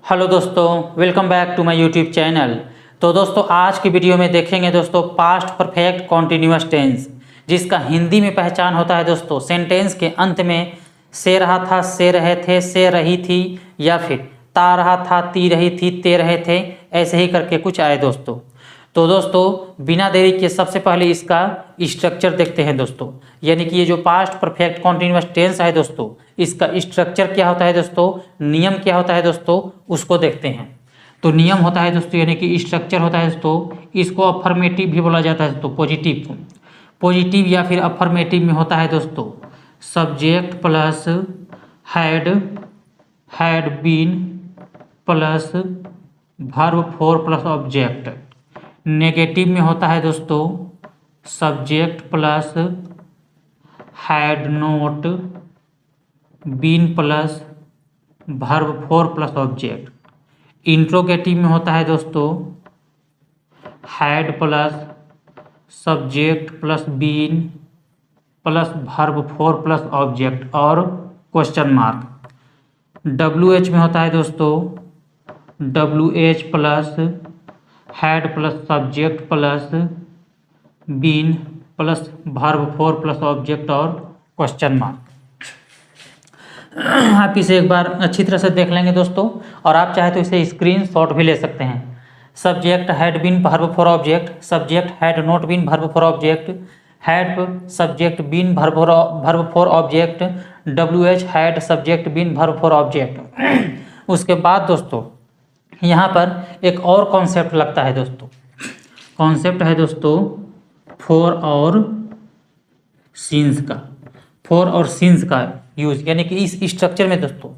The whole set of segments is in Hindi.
हेलो दोस्तों, welcome back to my YouTube channel. तो दोस्तों आज की वीडियो में देखेंगे दोस्तों पास्ट परफेक्ट कॉन्टिन्यूअस टेंस, जिसका हिंदी में पहचान होता है दोस्तों सेंटेंस के अंत में से रहा था, से रहे थे, से रही थी, या फिर ता रहा था, ती रही थी, ते रहे थे, ऐसे ही करके कुछ आए दोस्तों। तो दोस्तों बिना देरी के सबसे पहले इसका स्ट्रक्चर देखते हैं दोस्तों, यानी कि ये जो पास्ट परफेक्ट कॉन्टिन्यूअस टेंस है दोस्तों, इसका स्ट्रक्चर क्या होता है दोस्तों, नियम क्या होता है दोस्तों, उसको देखते हैं। तो नियम होता है दोस्तों, यानी कि स्ट्रक्चर होता है दोस्तों, इसको अफर्मेटिव भी बोला जाता है दोस्तों, पॉजिटिव या फिर अफर्मेटिव में होता है दोस्तों subject plus had been plus verb four plus object. Negative में होता है दोस्तों subject plus had not been plus verb four plus object. Interrogative में होता है दोस्तों had plus subject plus been plus verb four plus object और क्वेश्चन मार्क। WH में होता है दोस्तों WH plus had plus subject plus been plus verb four plus object और क्वेश्चन मार्क। आप इसे एक बार अच्छी तरह से देख लेंगे दोस्तों, और आप चाहे तो इसे स्क्रीनशॉट भी ले सकते हैं। Subject had been verb four object, subject had not been verb four object, had subject been verb four object, WH had subject been verb four object. उसके बाद दोस्तों यहाँ पर एक और कॉन्सेप्ट लगता है दोस्तों, कॉन्सेप्ट है दोस्तों फोर और सीन्स का, फोर और सीन्स का यूज, यानी कि इस स्ट्रक्चर में दोस्तों।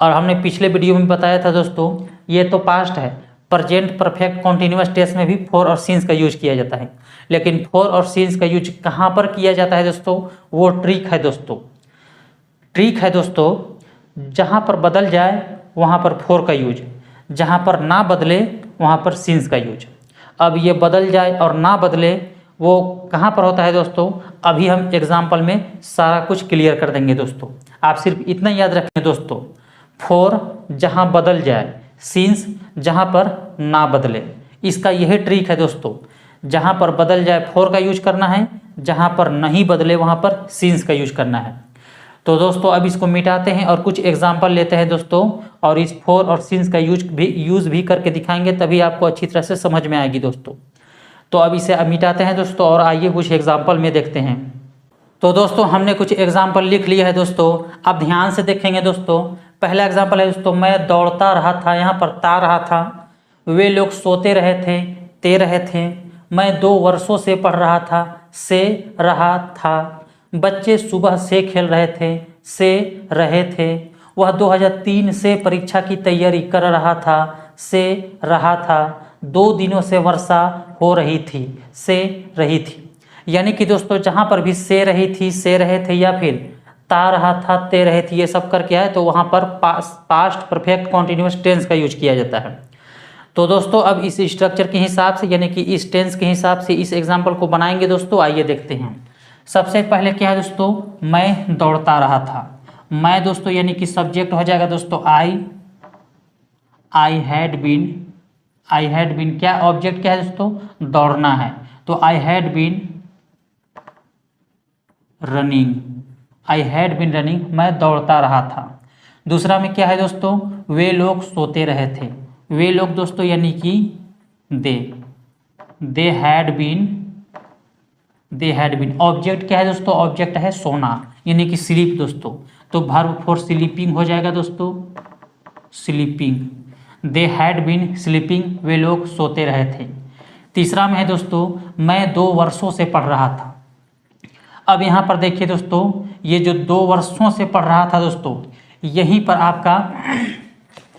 और हमने पिछले वीडियो में बताया था दोस्तों, ये तो पास्ट है, प्रेजेंट परफेक्ट कॉन्टिन्यूअस टेंस में भी फोर और सीन्स का यूज किया जाता है। लेकिन फोर और सीन्स का यूज कहाँ पर किया जाता है दोस्तों, वो ट्रिक है दोस्तों, जहाँ पर बदल जाए वहाँ पर फोर का यूज, जहाँ पर ना बदले वहाँ पर सीन्स का यूज। अब ये बदल जाए और ना बदले वो कहाँ पर होता है दोस्तों, अभी हम एग्जाम्पल में सारा कुछ क्लियर कर देंगे दोस्तों। आप सिर्फ इतना याद रखें दोस्तों, फोर जहाँ बदल जाए, सीन्स जहाँ पर ना बदले। इसका यही ट्रिक है दोस्तों, जहाँ पर बदल जाए फोर का यूज करना है, जहाँ पर नहीं बदले वहाँ पर सीन्स का यूज करना है। तो दोस्तों अब इसको मिटाते हैं और कुछ एग्जाम्पल लेते हैं दोस्तों, और इस फोर और सीन्स का यूज भी करके दिखाएंगे, तभी आपको अच्छी तरह से समझ में आएगी दोस्तों। तो अब इसे मिटाते हैं दोस्तों, और आइए कुछ एग्जाम्पल में देखते हैं। तो दोस्तों हमने कुछ एग्जाम्पल लिख लिया है दोस्तों, अब ध्यान से देखेंगे दोस्तों। पहला एग्जाम्पल है दोस्तों, मैं दौड़ता रहा था, यहाँ पर ता रहा था। वे लोग सोते रहे थे, ते रहे थे। मैं 2 वर्षों से पढ़ रहा था, से रहा था। बच्चे सुबह से खेल रहे थे, से रहे थे। वह 2003 से परीक्षा की तैयारी कर रहा था, से रहा था। 2 दिनों से वर्षा हो रही थी, से रही थी। यानी कि दोस्तों जहाँ पर भी से रही थी, से रहे थे, या फिर ता रहा था, ते रहे थे, ये सब करके आए तो वहाँ पर पास्ट परफेक्ट कॉन्टिन्यूअस टेंस का यूज किया जाता है। तो दोस्तों अब इस स्ट्रक्चर के हिसाब से, यानी कि इस टेंस के हिसाब से इस एग्जाम्पल को बनाएंगे दोस्तों। आइए देखते हैं। सबसे पहले क्या है दोस्तों, मैं दौड़ता रहा था। मैं दोस्तों यानी कि सब्जेक्ट हो जाएगा दोस्तों आई हैड बीन, क्या ऑब्जेक्ट क्या है दोस्तों, दौड़ना है, तो आई हैड बीन रनिंग, मैं दौड़ता रहा था। दूसरा में क्या है दोस्तों, वे लोग सोते रहे थे। वे लोग दोस्तों यानी कि दे हैड बीन। ऑब्जेक्ट क्या है दोस्तों, ऑब्जेक्ट है सोना, यानी कि स्लीप दोस्तों, तो वर्ब फॉर स्लीपिंग हो जाएगा दोस्तों sleeping. They had been sleeping, वे लोग सोते रहे थे। तीसरा में है दोस्तों, मैं 2 वर्षों से पढ़ रहा था। अब यहाँ पर देखिए दोस्तों, ये जो 2 वर्षों से पढ़ रहा था दोस्तों, यहीं पर आपका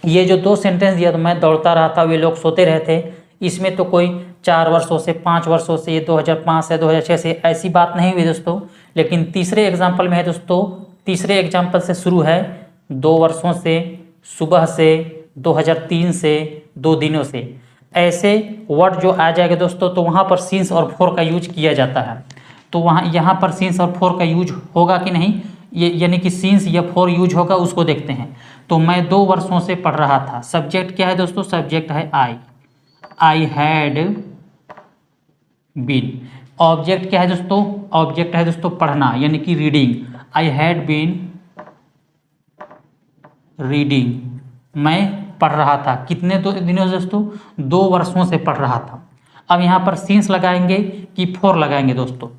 ये जो 2 सेंटेंस दिया, तो मैं दौड़ता रहा था, वे लोग सोते रहे थे, इसमें तो कोई 4 वर्षों से, 5 वर्षों से, ये 2005 से 2006 से ऐसी बात नहीं हुई दोस्तों। लेकिन तीसरे एग्जाम्पल में है दोस्तों, तीसरे एग्जाम्पल से शुरू है, 2 वर्षों से, सुबह से, 2003 से, 2 दिनों से, ऐसे वर्ड जो आ जाएगा दोस्तों, तो वहाँ पर सीन्स और फोर का यूज किया जाता है। तो वहाँ यहाँ पर सीन्स और फोर का यूज होगा कि नहीं, ये यानी कि सिंस या फॉर यूज होगा उसको देखते हैं। तो मैं 2 वर्षों से पढ़ रहा था। सब्जेक्ट क्या है दोस्तों? सब्जेक्ट है आई हैड बीन। ऑब्जेक्ट क्या है दोस्तों? ऑब्जेक्ट है दोस्तों पढ़ना यानी कि reading. I had been reading, मैं पढ़ रहा था। कितने दिनों से दोस्तों? 2 वर्षों से पढ़ रहा था। अब यहाँ पर सिंस लगाएंगे कि फॉर लगाएंगे दोस्तों?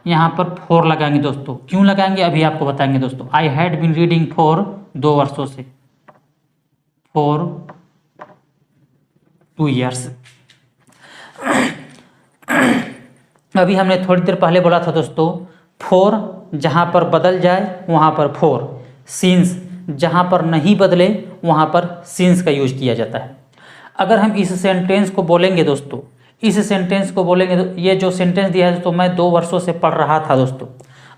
यहाँ पर फॉर लगाएंगे दोस्तों। क्यों लगाएंगे अभी आपको बताएंगे दोस्तों। I had been reading for 2 वर्षों से, फॉर 2 ईयर्स। अभी हमने थोड़ी देर पहले बोला था दोस्तों, फॉर जहाँ पर बदल जाए वहाँ पर फॉर, सिंस जहाँ पर नहीं बदले वहाँ पर सिंस का यूज किया जाता है। अगर हम इस सेंटेंस को बोलेंगे दोस्तों, इस सेंटेंस को बोलेंगे तो ये जो सेंटेंस दिया है दोस्तों, मैं 2 वर्षों से पढ़ रहा था दोस्तों।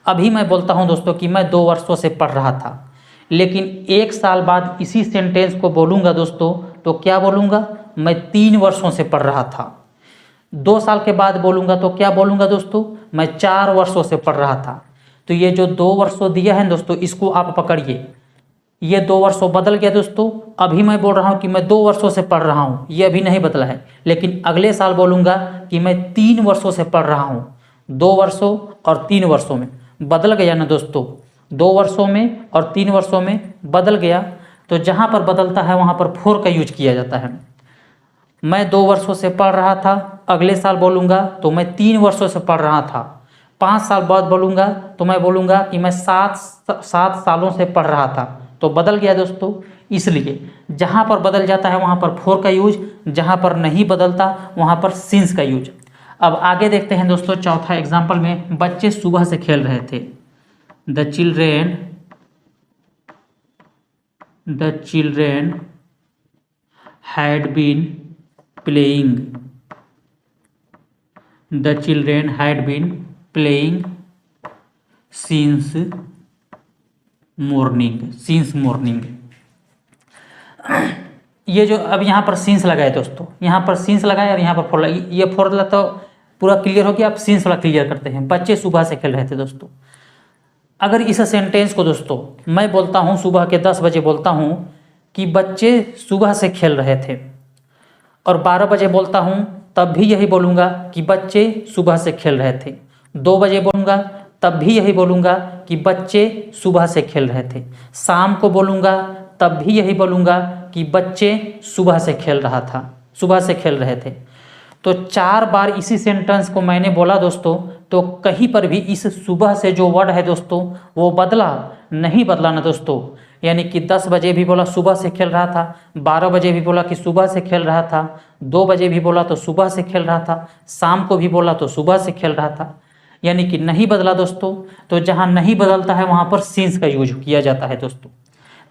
अभी मैं बोलता हूँ दोस्तों कि मैं 2 वर्षों से पढ़ रहा था, लेकिन 1 साल बाद इसी सेंटेंस को बोलूँगा दोस्तों तो क्या बोलूँगा? मैं 3 वर्षों से पढ़ रहा था। 2 साल के बाद बोलूँगा तो क्या बोलूँगा दोस्तों? मैं 4 वर्षों से पढ़ रहा था। तो ये जो 2 वर्षों दिया है दोस्तों, इसको आप पकड़िए। ये 2 वर्षों बदल गया दोस्तों। अभी मैं बोल रहा हूँ कि मैं 2 वर्षों से पढ़ रहा हूँ, ये अभी नहीं बदला है, लेकिन अगले साल बोलूँगा कि मैं 3 वर्षों से पढ़ रहा हूँ। 2 वर्षों और 3 वर्षों में बदल गया ना दोस्तों। 2 वर्षों में और 3 वर्षों में बदल गया। तो जहाँ पर बदलता है वहाँ पर फॉर का यूज किया जाता है। मैं 2 वर्षों से पढ़ रहा था, अगले साल बोलूँगा तो मैं 3 वर्षों से पढ़ रहा था। 5 साल बाद बोलूँगा तो मैं बोलूँगा कि मैं 7 सालों से पढ़ रहा था। तो बदल गया दोस्तों। इसलिए जहाँ पर बदल जाता है वहाँ पर फॉर का यूज, जहाँ पर नहीं बदलता वहाँ पर सिंस का यूज। अब आगे देखते हैं दोस्तों, चौथा एग्जाम्पल में बच्चे सुबह से खेल रहे थे। The children had been playing. The children had been playing since morning. ये जो अब यहाँ पर सिंस लगाए दोस्तों, यहाँ पर सिंस लगाए और यहाँ पर फॉर लगाए। ये फॉर्मूला तो पूरा क्लियर हो गया। अब सिंस वाला क्लियर करते हैं। बच्चे सुबह से खेल रहे थे दोस्तों। अगर इस सेंटेंस को दोस्तों मैं बोलता हूँ सुबह के 10 बजे बोलता हूँ कि बच्चे सुबह से खेल रहे थे, और 12 बजे बोलता हूँ तब भी यही बोलूँगा कि बच्चे सुबह से खेल रहे थे। 2 बजे बोलूँगा तब भी यही बोलूँगा कि बच्चे सुबह से खेल रहे थे। शाम को बोलूँगा तब भी यही बोलूँगा कि बच्चे सुबह से खेल रहे थे। तो 4 बार इसी सेंटेंस को मैंने बोला दोस्तों, तो कहीं पर भी इस सुबह से जो वर्ड है दोस्तों वो बदला नहीं बदला ना दोस्तों। यानी कि 10 बजे भी बोला सुबह से खेल रहा था, 12 बजे भी बोला कि सुबह से खेल रहा था, 2 बजे भी बोला तो सुबह से खेल रहा था, शाम को भी बोला तो सुबह से खेल रहा था। यानी कि नहीं बदला दोस्तों। तो जहाँ नहीं बदलता है वहाँ पर सिंस का यूज किया जाता है दोस्तों।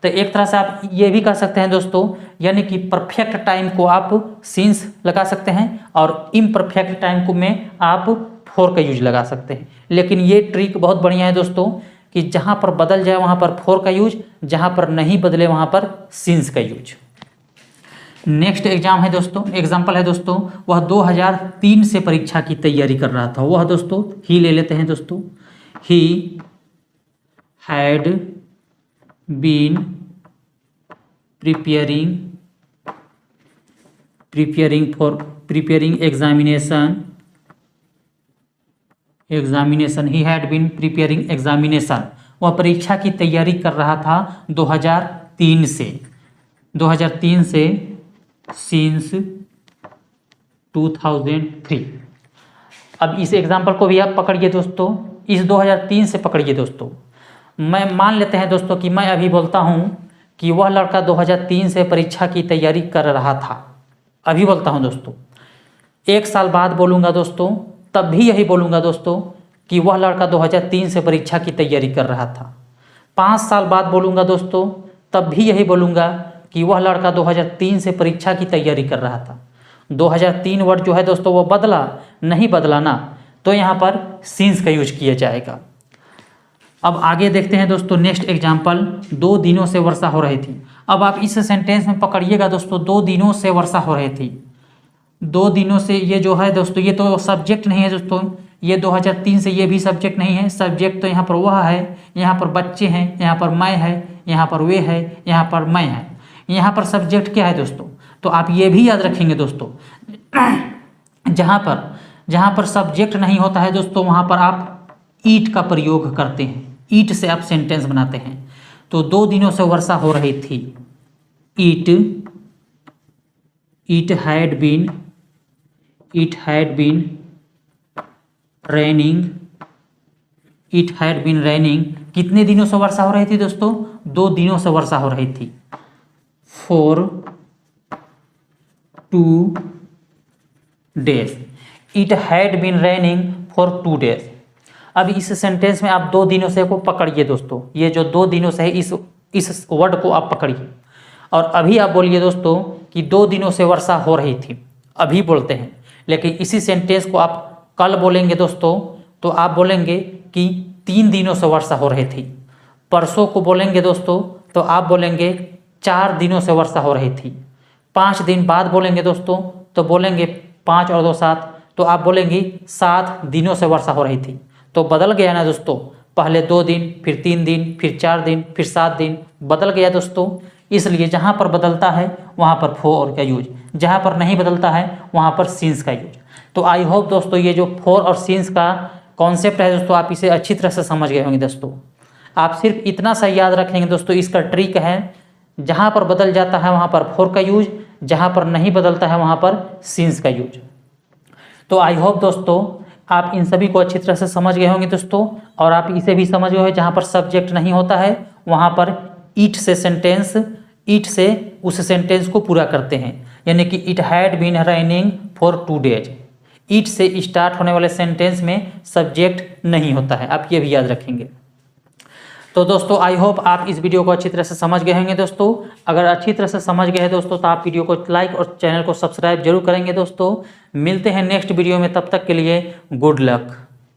तो एक तरह से आप ये भी कह सकते हैं दोस्तों, यानी कि परफेक्ट टाइम को आप सिंस लगा सकते हैं और इम्परफेक्ट टाइम को में आप फॉर का यूज लगा सकते हैं। लेकिन ये ट्रिक बहुत बढ़िया है दोस्तों कि जहाँ पर बदल जाए वहाँ पर फॉर का यूज, जहाँ पर नहीं बदले वहाँ पर सिंस का यूज। नेक्स्ट एग्जाम्पल है दोस्तों, वह 2003 से परीक्षा की तैयारी कर रहा था। वह दोस्तों ही ले लेते हैं दोस्तों। He had been preparing examination. He had been preparing examination. वह परीक्षा की तैयारी कर रहा था 2003 से सिंस 2003। अब इस एग्जाम्पल को भी आप पकड़िए दोस्तों, इस 2003 से पकड़िए दोस्तों। मैं मान लेते हैं दोस्तों कि मैं अभी बोलता हूँ कि वह लड़का 2003 से परीक्षा की तैयारी कर रहा था। अभी बोलता हूँ दोस्तों। 1 साल बाद बोलूँगा दोस्तों तब भी यही बोलूँगा दोस्तों कि वह लड़का 2003 से परीक्षा की तैयारी कर रहा था। 5 साल बाद बोलूँगा दोस्तों तब भी यही बोलूँगा कि वह लड़का 2003 से परीक्षा की तैयारी कर रहा था। 2003 वर्ड जो है दोस्तों वो बदला नहीं बदला ना, तो यहाँ पर सिंस का यूज किया जाएगा। अब आगे देखते हैं दोस्तों नेक्स्ट एग्जाम्पल। 2 दिनों से वर्षा हो रही थी। अब आप इस सेंटेंस में पकड़िएगा दोस्तों, 2 दिनों से वर्षा हो रही थी। 2 दिनों से ये जो है दोस्तों ये तो सब्जेक्ट नहीं है दोस्तों, ये 2003 से ये भी सब्जेक्ट नहीं है। सब्जेक्ट तो यहाँ पर वह है, यहाँ पर बच्चे हैं, यहाँ पर मैं है, यहाँ पर वे है, यहाँ पर मैं है। यहाँ पर सब्जेक्ट क्या है दोस्तों? तो आप ये भी याद रखेंगे दोस्तों, जहाँ पर सब्जेक्ट नहीं होता है दोस्तों, वहाँ पर आप ईट का प्रयोग करते हैं। ईट से आप सेंटेंस बनाते हैं। तो 2 दिनों से वर्षा हो रही थी। It had been raining. कितने दिनों से वर्षा हो रही थी दोस्तों? 2 दिनों से वर्षा हो रही थी। for 2 days। It had been raining for 2 days। अब इस सेंटेंस में आप 2 दिनों से को पकड़िए दोस्तों। ये जो 2 दिनों से है, इस वर्ड को आप पकड़िए और अभी आप बोलिए दोस्तों कि 2 दिनों से वर्षा हो रही थी। अभी बोलते हैं, लेकिन इसी सेंटेंस को आप कल बोलेंगे दोस्तों तो आप बोलेंगे कि 3 दिनों से वर्षा हो रही थी। परसों को बोलेंगे दोस्तों तो आप बोलेंगे 4 दिनों से वर्षा हो रही थी। 5 दिन बाद बोलेंगे दोस्तों तो बोलेंगे 5 और 2 7, तो आप बोलेंगे 7 दिनों से वर्षा हो रही थी। तो बदल गया ना दोस्तों, पहले 2 दिन, फिर 3 दिन, फिर 4 दिन, फिर 7 दिन, बदल गया दोस्तों। इसलिए जहाँ पर बदलता है वहाँ पर फोर का यूज, जहाँ पर नहीं बदलता है वहाँ पर सिंस का यूज। तो आई होप दोस्तों ये जो फोर और सिंस का कॉन्सेप्ट है दोस्तों, आप इसे अच्छी तरह से समझ गए होंगे दोस्तों। आप सिर्फ इतना सा याद रखेंगे दोस्तों, इसका ट्रिक है, जहाँ पर बदल जाता है वहाँ पर फोर का यूज, जहाँ पर नहीं बदलता है वहाँ पर सिंस का यूज। तो आई होप दोस्तों आप इन सभी को अच्छी तरह से समझ गए होंगे दोस्तों, और आप इसे भी समझ गए हो जहाँ पर सब्जेक्ट नहीं होता है वहाँ पर इट से उस सेंटेंस को पूरा करते हैं। यानी कि it had been raining for 2 days। It से स्टार्ट होने वाले सेंटेंस में सब्जेक्ट नहीं होता है, आप ये भी याद रखेंगे। तो दोस्तों आई होप आप इस वीडियो को अच्छी तरह से समझ गए होंगे दोस्तों। अगर अच्छी तरह से समझ गए हैं दोस्तों तो आप वीडियो को लाइक और चैनल को सब्सक्राइब जरूर करेंगे दोस्तों। मिलते हैं नेक्स्ट वीडियो में, तब तक के लिए गुड लक।